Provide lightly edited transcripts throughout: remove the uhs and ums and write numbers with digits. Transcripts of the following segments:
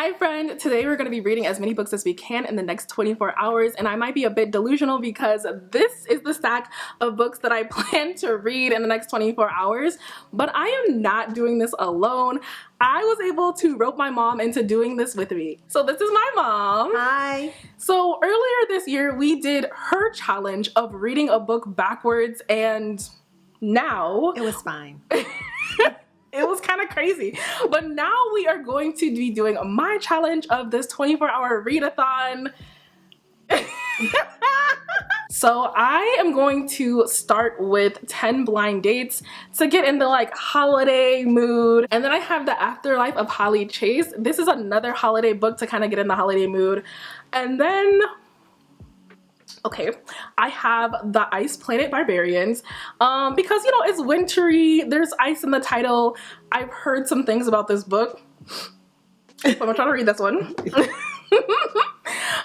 Hi friend, today we're going to be reading as many books as we can in the next 24 hours, and I might be a bit delusional because this is the stack of books that I plan to read in the next 24 hours, but I am not doing this alone. I was able to rope my mom into doing this with me. So this is my mom. Hi. So earlier this year we did her challenge of reading a book backwards, and now It was fine. it was kind of crazy, but now we are going to be doing my challenge of this 24-hour read-a-thon. So I am going to start with 10 blind dates to get in the like holiday mood, and then I have The Afterlife of Holly Chase. This is another holiday book to kind of get in the holiday mood. And then okay, I have The Ice Planet Barbarians because, you know, it's wintry, there's ice in the title. I've heard some things about this book, so I'm gonna try to read this one.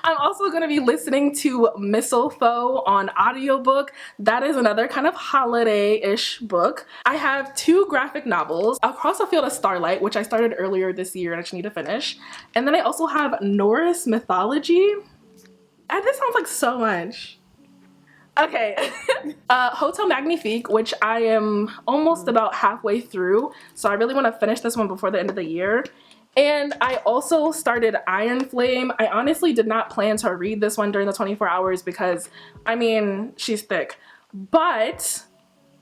I'm also going to be listening to Mistletoe on audiobook. That is another kind of holiday-ish book. I have 2 graphic novels, Across a Field of Starlight, which I started earlier this year and I just need to finish. And then I also have Norse Mythology. And this sounds like so much. Okay. Hotel Magnifique, which I am almost about halfway through, so I really want to finish this one before the end of the year. And I also started Iron Flame. I honestly did not plan to read this one during the 24 hours because, I mean, she's thick. But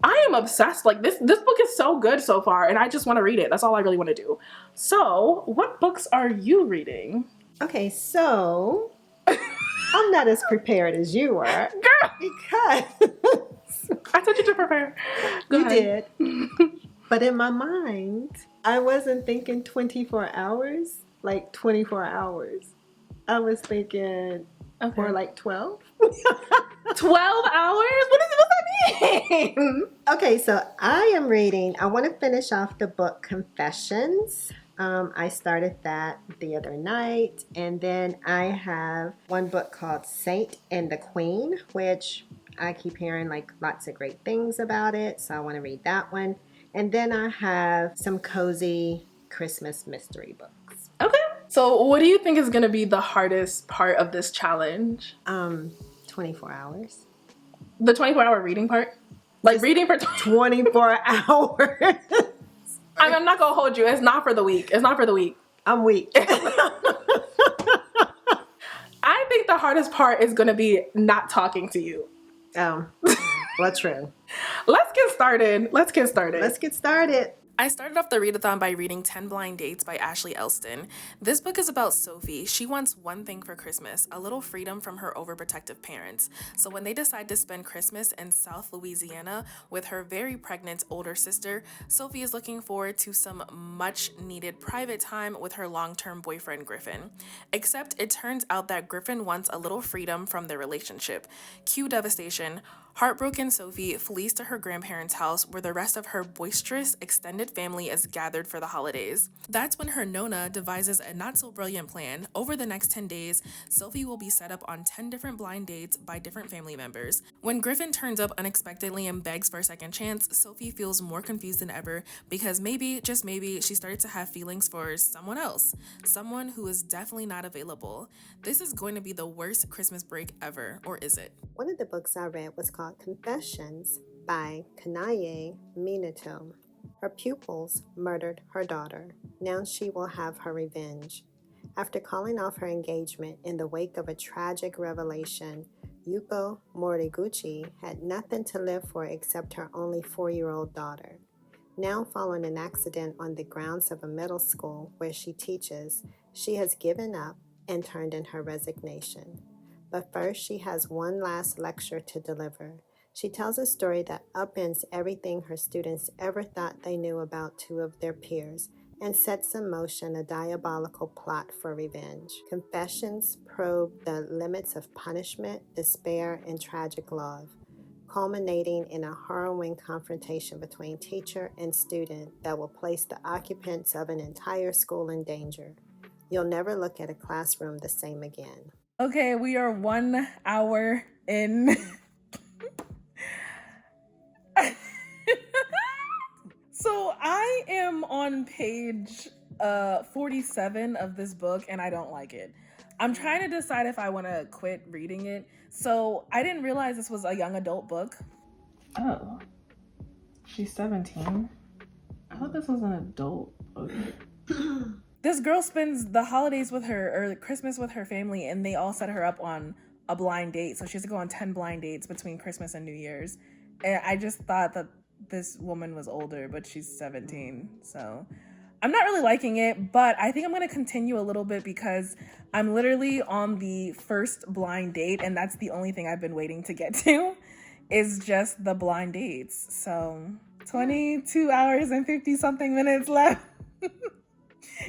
I am obsessed. Like, this book is so good so far, and I just want to read it. That's all I really want to do. So, what books are you reading? Okay, so I'm not as prepared as you were. Girl! Because I told you to prepare. Go you ahead. did. But in my mind, I wasn't thinking 24 hours, like 24 hours. I was thinking more like 12. 12 hours? What does that mean? Okay, so I am reading, I want to finish off the book Confessions. I started that the other night, and then I have one book called Saint and the Queen, which I keep hearing like lots of great things about it, so I want to read that one. And then I have some cozy Christmas mystery books. Okay. So what do you think is going to be the hardest part of this challenge? 24 hours. The 24-hour reading part? Like, just reading for 24 hours. I'm not gonna hold you. It's not for the weak. It's not for the weak. I'm weak. I think the hardest part is gonna be not talking to you. Well, true. Let's get started. Let's get started. I started off the readathon by reading 10 Blind Dates by Ashley Elston. This book is about Sophie. She wants one thing for Christmas, a little freedom from her overprotective parents. So when they decide to spend Christmas in South Louisiana with her very pregnant older sister, Sophie is looking forward to some much needed private time with her long-term boyfriend Griffin. Except it turns out that Griffin wants a little freedom from their relationship. Cue devastation. Heartbroken Sophie flees to her grandparents' house where the rest of her boisterous extended family is gathered for the holidays. That's when her Nona devises a not-so-brilliant plan. Over the next 10 days, Sophie will be set up on 10 different blind dates by different family members. When Griffin turns up unexpectedly and begs for a second chance, Sophie feels more confused than ever because maybe, just maybe, she started to have feelings for someone else. Someone who is definitely not available. This is going to be the worst Christmas break ever, or is it? One of the books I read was called Confessions by Kanaye Minato. Her pupils murdered her daughter. Now she will have her revenge. After calling off her engagement in the wake of a tragic revelation, Yuko Moriguchi had nothing to live for except her only 4-year-old daughter. Now, following an accident on the grounds of a middle school where she teaches, she has given up and turned in her resignation. But first, she has one last lecture to deliver. She tells a story that upends everything her students ever thought they knew about 2 of their peers and sets in motion a diabolical plot for revenge. Confessions probe the limits of punishment, despair, and tragic love, culminating in a harrowing confrontation between teacher and student that will place the occupants of an entire school in danger. You'll never look at a classroom the same again. Okay, we are 1 hour in. So I am on page 47 of this book and I don't like it. I'm trying to decide if I want to quit reading it. So I didn't realize this was a young adult book. Oh, she's 17. I thought this was an adult book. This girl spends the holidays with her, or Christmas with her family, and they all set her up on a blind date. So she has to go on 10 blind dates between Christmas and New Year's. And I just thought that this woman was older, but she's 17. So I'm not really liking it, but I think I'm going to continue a little bit because I'm literally on the first blind date, and that's the only thing I've been waiting to get to is just the blind dates. So 22 hours and 50 something minutes left.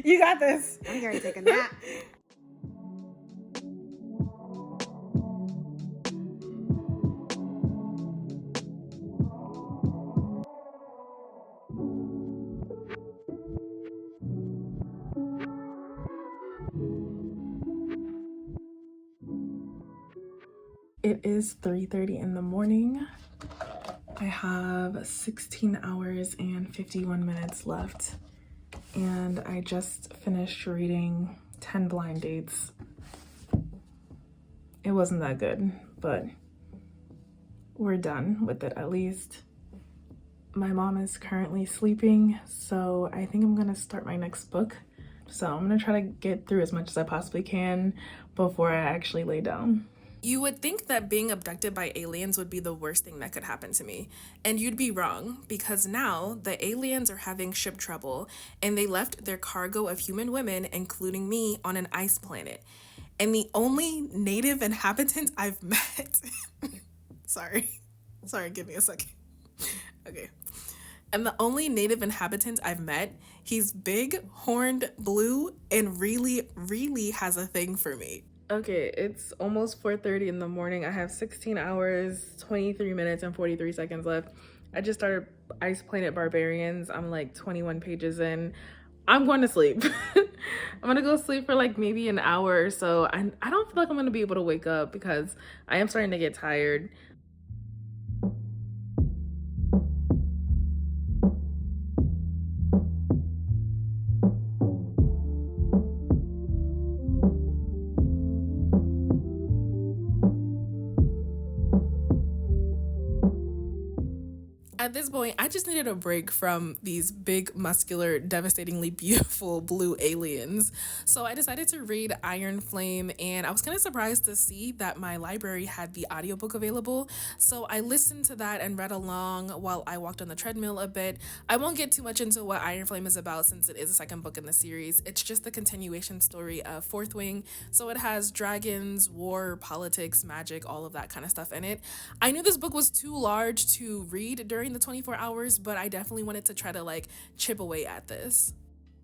You got this. I'm going to take a nap. It is 3:30 in the morning. I have 16 hours and 51 minutes left. And I just finished reading 10 Blind Dates. It wasn't that good, but we're done with it at least. My mom is currently sleeping, so I think I'm gonna start my next book. So I'm gonna try to get through as much as I possibly can before I actually lay down. You would think that being abducted by aliens would be the worst thing that could happen to me. And you'd be wrong, because now the aliens are having ship trouble and they left their cargo of human women, including me, on an ice planet. And the only native inhabitant I've met... Sorry, give me a second. Okay. And the only native inhabitant I've met, he's big, horned, blue, and really, really has a thing for me. Okay, it's almost 4:30 in the morning. I have 16 hours, 23 minutes, and 43 seconds left. I just started Ice Planet Barbarians. I'm like 21 pages in. I'm going to sleep. I'm going to go sleep for like maybe an hour or so. I don't feel like I'm going to be able to wake up because I am starting to get tired. At this point, I just needed a break from these big, muscular, devastatingly beautiful blue aliens. So I decided to read Iron Flame, and I was kind of surprised to see that my library had the audiobook available. So I listened to that and read along while I walked on the treadmill a bit. I won't get too much into what Iron Flame is about since it is the second book in the series. It's just the continuation story of Fourth Wing. So it has dragons, war, politics, magic, all of that kind of stuff in it. I knew this book was too large to read during the 24 hours, but I definitely wanted to try to like chip away at this.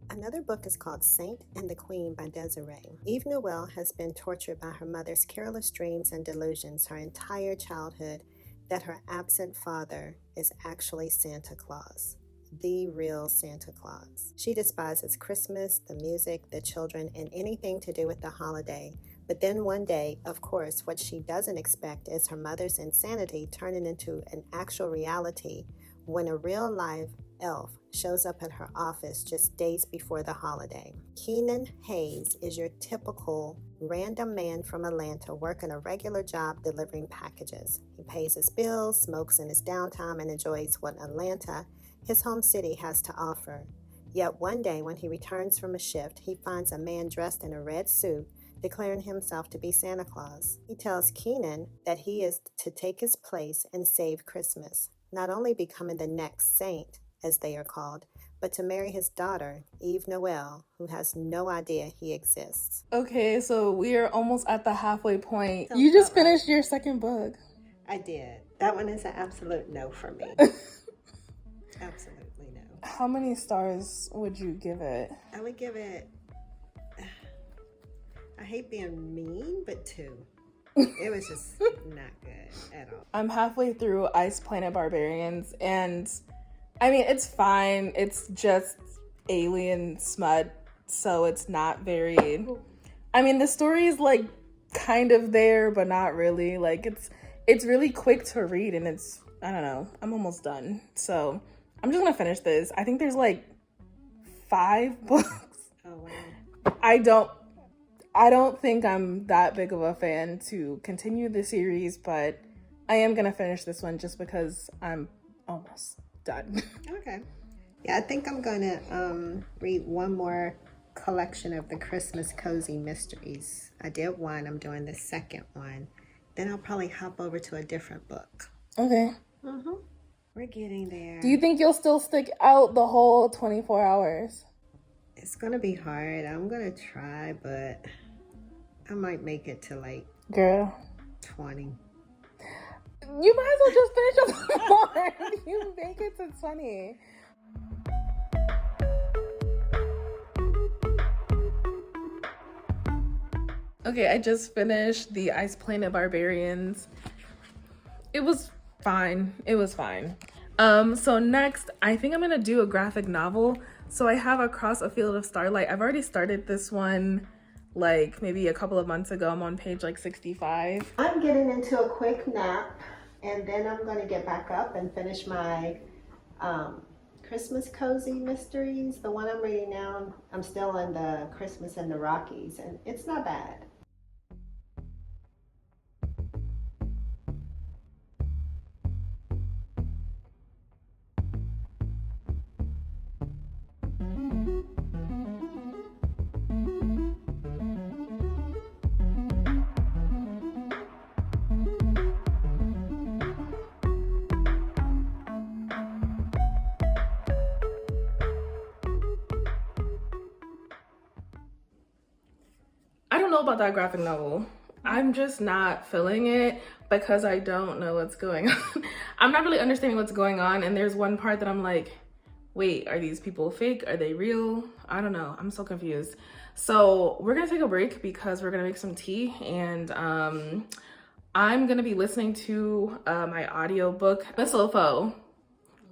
Another book is called Saint and the Queen by Desiree. Eve Noel has been tortured by her mother's careless dreams and delusions her entire childhood that her absent father is actually Santa Claus, the real Santa Claus. She despises Christmas, the music, the children, and anything to do with the holiday. But then one day, of course, what she doesn't expect is her mother's insanity turning into an actual reality when a real live elf shows up at her office just days before the holiday. Keenan Hayes is your typical random man from Atlanta working a regular job delivering packages. He pays his bills, smokes in his downtime, and enjoys what Atlanta, his home city, has to offer. Yet one day when he returns from a shift, he finds a man dressed in a red suit declaring himself to be Santa Claus. He tells Keenan that he is to take his place and save Christmas, not only becoming the next saint, as they are called, but to marry his daughter, Eve Noel, who has no idea he exists. Okay, so we are almost at the halfway point. You just finished your second book. I did. That one is an absolute no for me. Absolutely no. How many stars would you give it? I would give it... I hate being mean, but 2. It was just not good at all. I'm halfway through Ice Planet Barbarians, and I mean, it's fine. It's just alien smut, so it's not very... I mean, the story is like kind of there, but not really. Like it's really quick to read, and it's, I don't know, I'm almost done. So I'm just gonna finish this. I think there's like 5 books I don't think I'm that big of a fan to continue the series, but I am gonna finish this one just because I'm almost done. Okay. Yeah, I think I'm going to read one more collection of the Christmas Cozy Mysteries. I did one. I'm doing the second one. Then I'll probably hop over to a different book. Okay. Mm-hmm. We're getting there. Do you think you'll still stick out the whole 24 hours? It's going to be hard. I'm going to try, but I might make it to like Girl. 20. You might as well just finish up more. You make it to 20. Okay, I just finished The Ice Planet Barbarians. It was fine. So next, I think I'm gonna do a graphic novel. So I have Across a Field of Starlight. I've already started this one like maybe a couple of months ago. I'm on page like 65. I'm getting into a quick nap, and then I'm going to get back up and finish my Christmas Cozy Mysteries. The one I'm reading now, I'm still in the Christmas in the Rockies, and it's not bad. I don't know about that graphic novel. I'm just not feeling it because I don't know what's going on. I'm not really understanding what's going on, and there's one part that I'm like, wait, are these people fake? Are they real? I don't know. I'm so confused. So we're gonna take a break because we're gonna make some tea, and I'm gonna be listening to my audiobook, Mistletoe.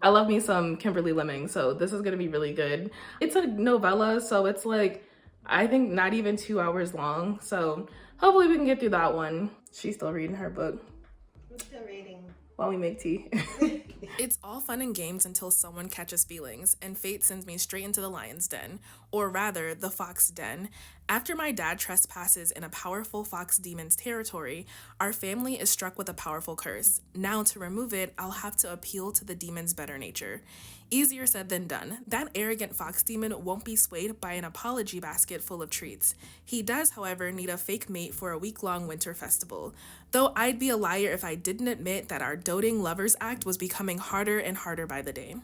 I love me some Kimberly Lemming, so this is gonna be really good. It's a novella, so it's like, I think not even 2 hours long, so hopefully we can get through that one. She's still reading her book. I'm still reading. While we make tea. It's all fun and games until someone catches feelings, and fate sends me straight into the lion's den, or rather, the fox den. After my dad trespasses in a powerful fox demon's territory, our family is struck with a powerful curse. Now, to remove it, I'll have to appeal to the demon's better nature. Easier said than done. That arrogant fox demon won't be swayed by an apology basket full of treats. He does, however, need a fake mate for a week-long winter festival. Though I'd be a liar if I didn't admit that our doting lovers act was becoming harder and harder by the day.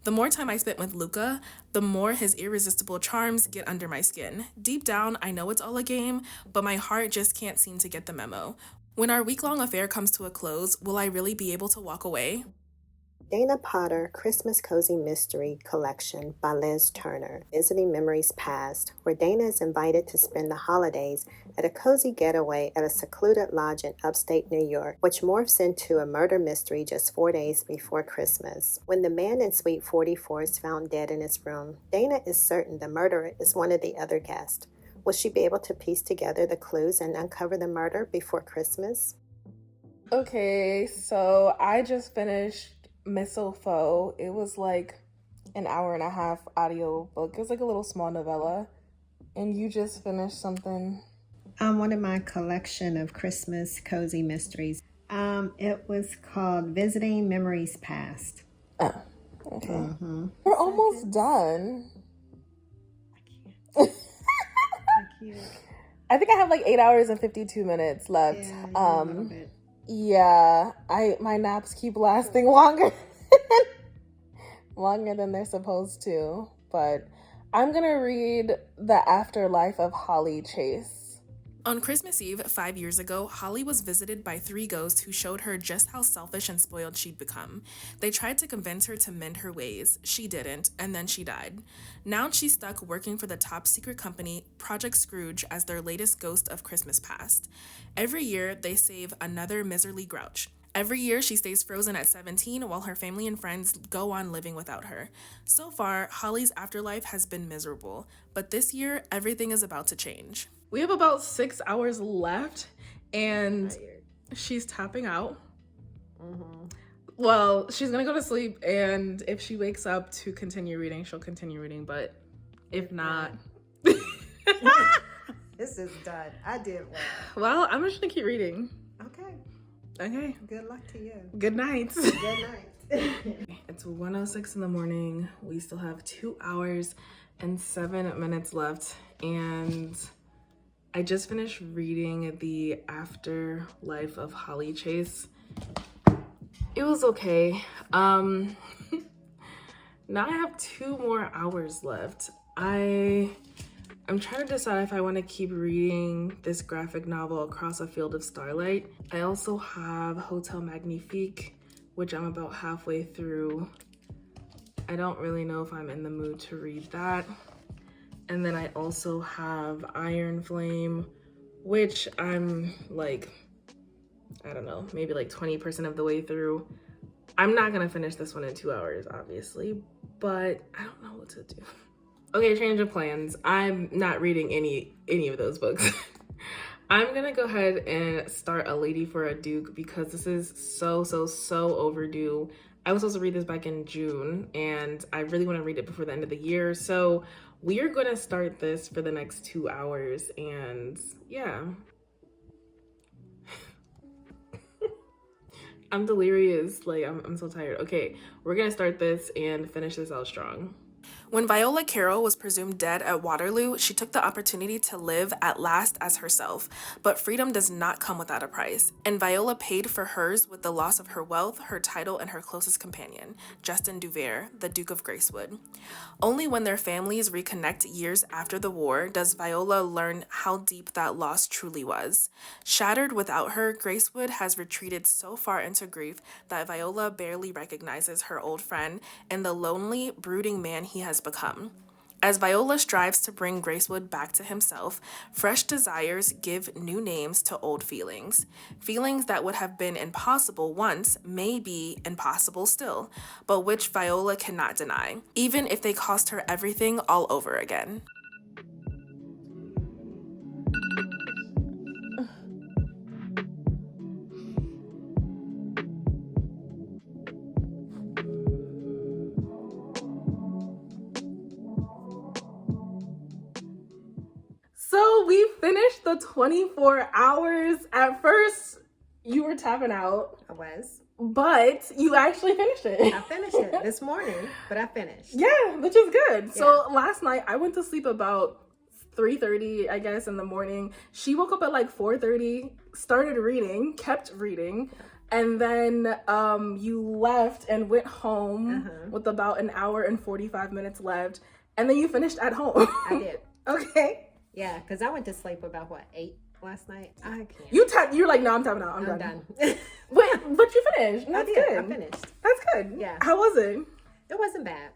The more time I spent with Luca, the more his irresistible charms get under my skin. Deep down, I know it's all a game, but my heart just can't seem to get the memo. When our week-long affair comes to a close, will I really be able to walk away? Dana Potter Christmas Cozy Mystery Collection by Liz Turner, Visiting Memories Past, where Dana is invited to spend the holidays at a cozy getaway at a secluded lodge in upstate New York, which morphs into a murder mystery just 4 days before Christmas. When the man in Suite 44 is found dead in his room, Dana is certain the murderer is one of the other guests. Will she be able to piece together the clues and uncover the murder before Christmas? Okay, so I just finished Mistletoe. It was like an hour and a half audio book. It was like a little small novella. And you just finished something. One of my collection of Christmas Cozy Mysteries. It was called Visiting Memories Past. Oh, okay. Mm-hmm. We're almost done. I can't. I think I have like 8 hours and 52 minutes left. Yeah, my naps keep lasting longer than they're supposed to. But I'm gonna read The Afterlife of Holly Chase. On Christmas Eve, 5 years ago, Holly was visited by 3 ghosts who showed her just how selfish and spoiled she'd become. They tried to convince her to mend her ways. She didn't, and then she died. Now she's stuck working for the top secret company, Project Scrooge, as their latest ghost of Christmas past. Every year, they save another miserly grouch. Every year, she stays frozen at 17 while her family and friends go on living without her. So far, Holly's afterlife has been miserable, but this year, everything is about to change. We have about 6 hours left, and she's tapping out. Mm-hmm. Well, she's gonna go to sleep, and if she wakes up to continue reading, she'll continue reading, but if not... This is done. I did well. Well, I'm just gonna keep reading. Okay. Good luck to you. Good night. Good night. It's 1:06 in the morning. We still have 2 hours and 7 minutes left, and I just finished reading The Afterlife of Holly Chase. It was okay. Now I have 2 more hours left. I'm trying to decide if I want to keep reading this graphic novel, Across a Field of Starlight. I also have Hotel Magnifique, which I'm about halfway through. I don't really know if I'm in the mood to read that. And then I also have Iron Flame, which I'm like, I don't know, maybe like 20% of the way through. I'm not gonna finish this one in 2 hours, obviously, but I don't know what to do. Okay, change of plans. I'm not reading any of those books. I'm gonna go ahead and start A Lady for a Duke because this is so overdue. I was supposed to read this back in June and I really want to read it before the end of the year. So we are gonna start this for the next 2 hours and yeah. I'm delirious, like I'm so tired. Okay, we're gonna start this and finish this out strong. When Viola Carroll was presumed dead at Waterloo, she took the opportunity to live at last as herself. But freedom does not come without a price, and Viola paid for hers with the loss of her wealth, her title, and her closest companion, Justin Duvere, the Duke of Gracewood. Only when their families reconnect years after the war does Viola learn how deep that loss truly was. Shattered without her, Gracewood has retreated so far into grief that Viola barely recognizes her old friend and the lonely, brooding man he has become. As Viola strives to bring Gracewood back to himself, fresh desires give new names to old feelings. Feelings that would have been impossible once may be impossible still, but which Viola cannot deny, even if they cost her everything all over again. So we finished the 24 hours. At first, you were tapping out. I was. But you actually finished it. I finished it this morning, but I finished. Yeah, which is good. Yeah. So last night, I went to sleep about 3:30, I guess, in the morning. She woke up at like 4:30, started reading, kept reading. And then you left and went home with about an hour and 45 minutes left. And then you finished at home. I did. Okay. Yeah, because I went to sleep about, 8 last night? I can't. You're like, no, I'm tapping out. I'm done. Wait, but you finished. That's good. I finished. That's good. Yeah. How was it? It wasn't bad.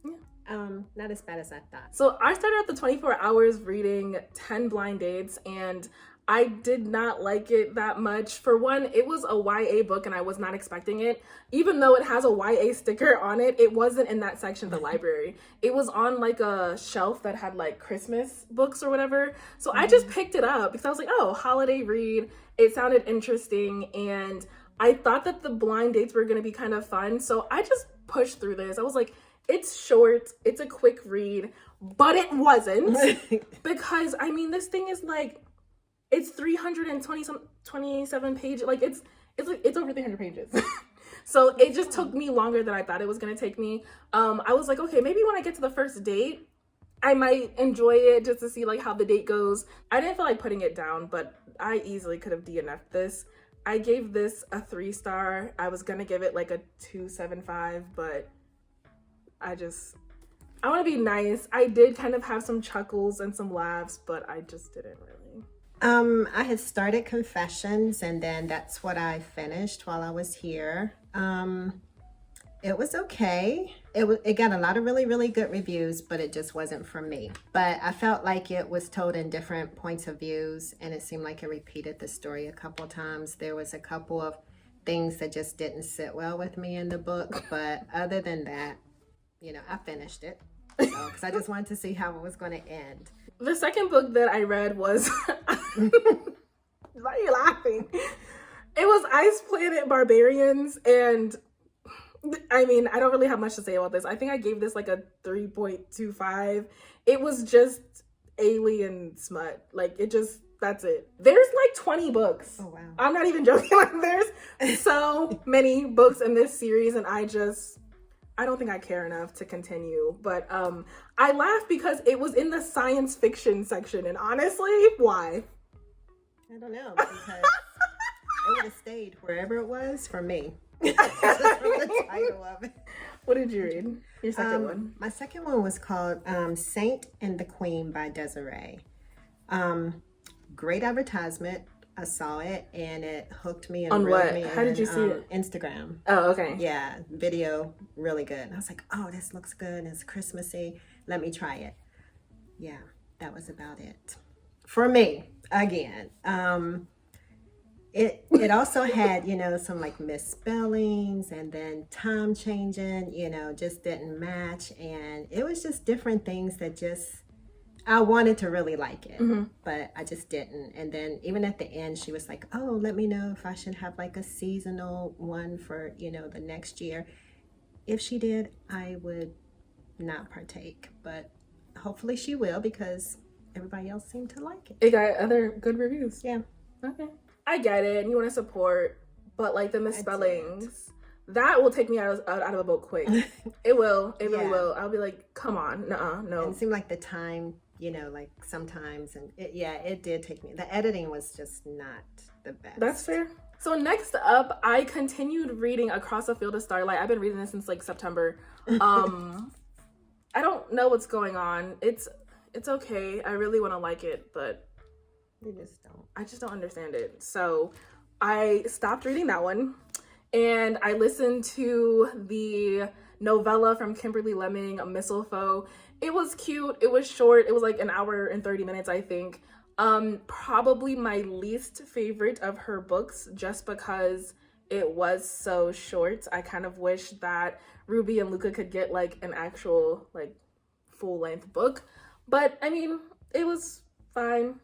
Yeah. Not as bad as I thought. So I started out the 24 hours reading 10 blind dates, and I did not like it that much. For one, it was a YA book and I was not expecting it. Even though it has a YA sticker on it, it wasn't in that section of the library. It was on like a shelf that had like Christmas books or whatever. So I just picked it up because I was like, oh, holiday read. It sounded interesting and I thought that the blind dates were going to be kind of fun. So I just pushed through this. I was like, it's short, it's a quick read, but it wasn't because I mean, this thing is like, it's 327 pages. Like it's over 300 pages. So it just took me longer than I thought it was going to take me. I was like, okay, maybe when I get to the first date, I might enjoy it just to see like how the date goes. I didn't feel like putting it down, but I easily could have DNF'd this. I gave this a 3-star. I was going to give it like a 2.75, but I want to be nice. I did kind of have some chuckles and some laughs, but I just didn't really. I had started Confessions and then that's what I finished while I was here. It was okay. It got a lot of really good reviews, but it just wasn't for me. But I felt like it was told in different points of views and it seemed like it repeated the story a couple of times. There was a couple of things that just didn't sit well with me in the book, but other than that, I finished it. Because I just wanted to see how it was going to end. The second book that I read was, why are you laughing? It was Ice Planet Barbarians, and I mean, I don't really have much to say about this. I think I gave this like a 3.25. It was just alien smut. Like, it just, that's it. There's like 20 books. Oh, wow. I'm not even joking. Like, there's so many books in this series, and I don't think I care enough to continue. But I laugh because it was in the science fiction section, and honestly, why? I don't know, because it would have stayed wherever it was for me. Just from the title of it. What did you read? Your second one? My second one was called Saint and the Queen by Desiree. Great advertisement. I saw it and it hooked me and on reeled what? me in. How did you see it? Instagram. Oh, okay. Yeah, video, really good. And I was like, oh, this looks good. It's Christmassy. Let me try it. Yeah, that was about it. For me, again. It also had, some like misspellings and then time changing, just didn't match. And it was just different things that I wanted to really like it, but I just didn't. And then even at the end, she was like, oh, let me know if I should have like a seasonal one for, the next year. If she did, I would not partake, but hopefully she will because everybody else seemed to like it. It got other good reviews. Yeah. Okay. I get it, and you want to support, but like the misspellings, that will take me out of a book quick. It will. It really will. I'll be like, come on, no. And it seemed like the time, like sometimes, and it did take me. The editing was just not the best. That's fair. So next up, I continued reading Across a Field of Starlight. I've been reading this since like September. I don't know what's going on. It's okay. I really want to like it, but I just don't understand it. So I stopped reading that one, and I listened to the novella from Kimberly Lemming, Mistletoe. It was cute. It was short. It was like an hour and 30 minutes, I think. Probably my least favorite of her books, just because it was so short. I kind of wish that Ruby and Luca could get like an actual like full-length book, but I mean, it was fine.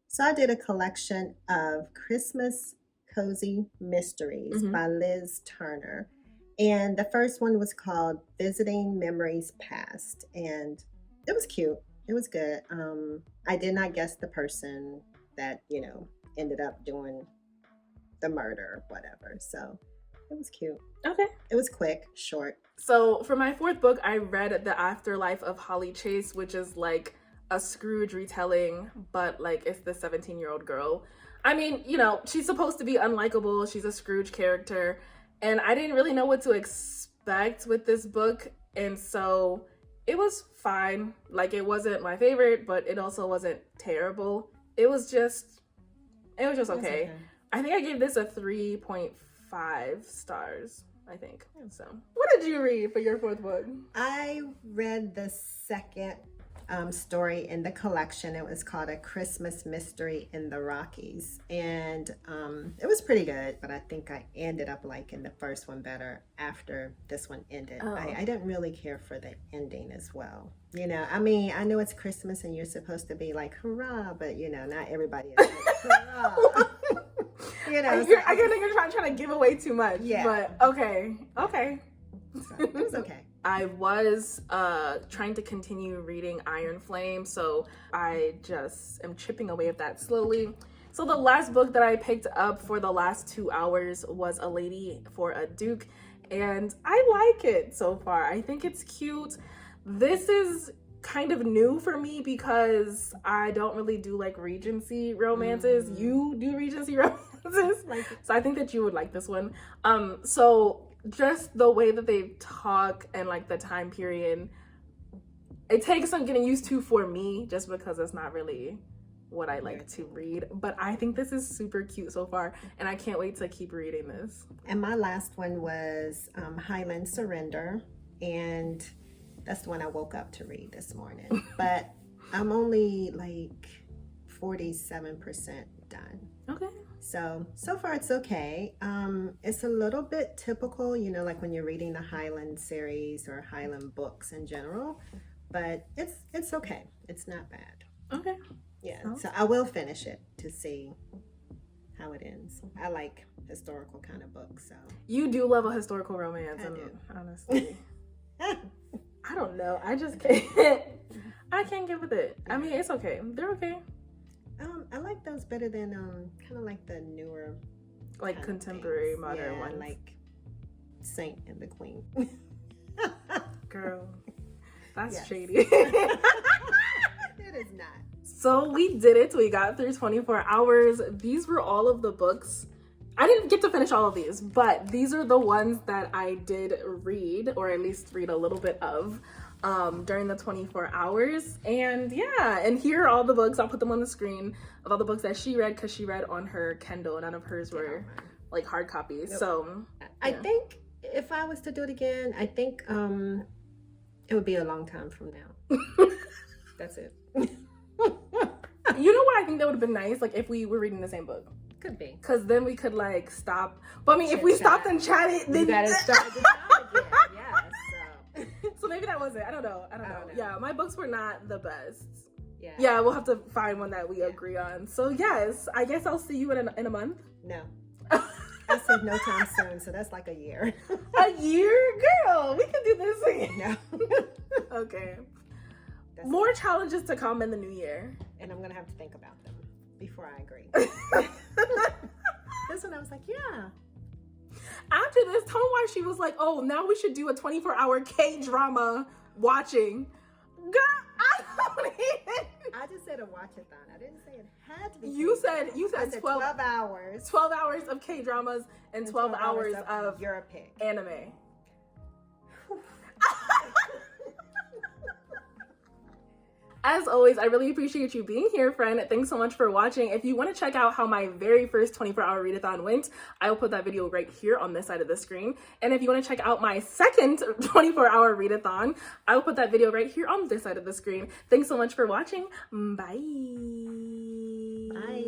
So I did a collection of Christmas cozy mysteries by Liz Turner. And the first one was called Visiting Memories Past. And it was cute. It was good. I did not guess the person that, ended up doing the murder or whatever. So it was cute. Okay. It was quick, short. So for my fourth book, I read The Afterlife of Holly Chase, which is like a Scrooge retelling, but like it's the 17-year-old girl. I mean, she's supposed to be unlikable. She's a Scrooge character, and I didn't really know what to expect with this book, and so it was fine. Like, it wasn't my favorite, but it also wasn't terrible. It was just okay. I think I gave this a 3.5 stars, I think. So what did you read for your fourth book? I read the second story in the collection. It was called A Christmas Mystery in the Rockies, and it was pretty good, but I think I ended up liking the first one better after this one ended. I didn't really care for the ending as well. I mean, I know it's Christmas and you're supposed to be like hurrah, but not everybody is like hurrah. I think you're trying to give away too much. Yeah, but okay. So, it was okay. I was trying to continue reading Iron Flame, so I just am chipping away at that slowly. So the last book that I picked up for the last 2 hours was A Lady for a Duke, and I like it so far. I think it's cute. This is kind of new for me because I don't really do like Regency romances. You do Regency romances, so I think that you would like this one. So just the way that they talk and like the time period, it takes some getting used to for me, just because it's not really what I like to read. But I think this is super cute so far, and I can't wait to keep reading this. And my last one was Highland Surrender, and that's the one I woke up to read this morning. But I'm only like 47% done. Okay. So far it's okay. It's a little bit typical, like when you're reading the Highland series or Highland books in general, but it's okay. It's not bad. Okay. Yeah. So I will finish it to see how it ends. I like historical kind of books, so. You do love a historical romance, I do. Honestly. I don't know. I just can't. I can't get with it. I mean, it's okay. They're okay. I like those better than kind of like the newer, like contemporary modern ones, like Saint and the Queen. Girl, that's shady. It is not. So we did it. We got through 24 hours. These were all of the books. I didn't get to finish all of these, but these are the ones that I did read, or at least read a little bit of, during the 24 hours. And yeah, and here are all the books. I'll put them on the screen of all the books that she read, because she read on her Kindle. None of hers were like hard copies. Nope. So I think if I was to do it again, I think it would be a long time from now. That's it. You know what? I think that would have been nice, like if we were reading the same book. Could be. Because then we could like stop. But I mean, if we stopped and chatted, then you gotta start the time again. Yeah. So maybe that was it. I don't know. Yeah, my books were not the best. Yeah. We'll have to find one that we agree on. So yes, I guess I'll see you in a month. No. I said no time soon, so that's like a year. A year? Girl, we can do this again. No. Okay. More challenges to come in the new year. And I'm going to have to think about them before I agree. This one I was like, yeah. After this, tell me why she was like, oh, now we should do a 24-hour K-drama watching. Girl, I don't even. I just said a watch-a-thon. I didn't say it had to be. You said I said 12 hours. 12 hours of K-dramas and 12 hours of your pick. Anime. As always, I really appreciate you being here, friend. Thanks so much for watching. If you want to check out how my very first 24-hour readathon went, I will put that video right here on this side of the screen. And if you want to check out my second 24-hour readathon, I will put that video right here on this side of the screen. Thanks so much for watching. Bye. Bye.